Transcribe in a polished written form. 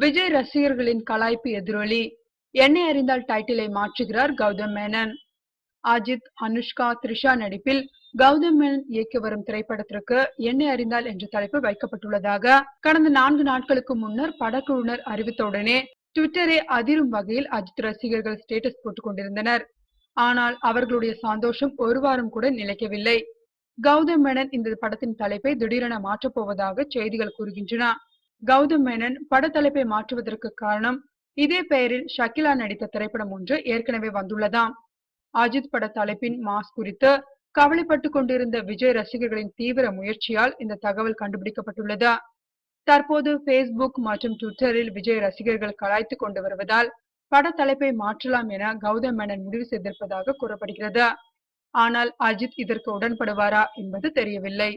விஜய் ரசிகர்களின் கலாய்ப்பு எதிரொலி. என்னை அறிந்தால் டைட்டிலை மாற்றுகிறார் கௌதம் மேனன். அஜித், அனுஷ்கா, த்ரிஷா நடிப்பில் கௌதம் மேனன் இயக்கி வரும் திரைப்படத்திற்கு என்னை அறிந்தால் என்ற தலைப்பு வைக்கப்பட்டுள்ளதாக கடந்த 4 நாட்களுக்கு முன்னர் படக்குழுவினர் அறிவித்தவுடனே ட்விட்டரை அதிரும் வகையில் அஜித் ரசிகர்கள் ஸ்டேட்டஸ் போட்டுக் கொண்டிருந்தனர். ஆனால் அவர்களுடைய சந்தோஷம் ஒரு வாரம் கூட நிலைக்கவில்லை. கௌதம் மேனன் இந்த படத்தின் தலைப்பை திடீரென மாற்றப் போவதாக செய்திகள் கூறுகின்றன. கௌதம் மேனன் பட தலைப்பை மாற்றுவதற்கு காரணம், இதே பெயரில் ஷகிலா நடித்த திரைப்படம் ஒன்று ஏற்கனவே வந்துள்ளதாம். அஜித் பட தலைப்பின் மாஸ் குறித்து கவலைப்பட்டுக் கொண்டிருந்த விஜய் ரசிகர்களின் தீவிர முயற்சியால் இந்த தகவல் கண்டுபிடிக்கப்பட்டுள்ளது. தற்போது Facebook மற்றும் ட்விட்டரில் விஜய் ரசிகர்கள் கலாய்த்துக் கொண்டு வருவதால் பட தலைப்பை மாற்றலாம் என கௌதம் மேனன் முடிவு செய்திருப்பதாக கூறப்படுகிறது. ஆனால் அஜித் இதற்கு உடன்படுவாரா என்பது தெரியவில்லை.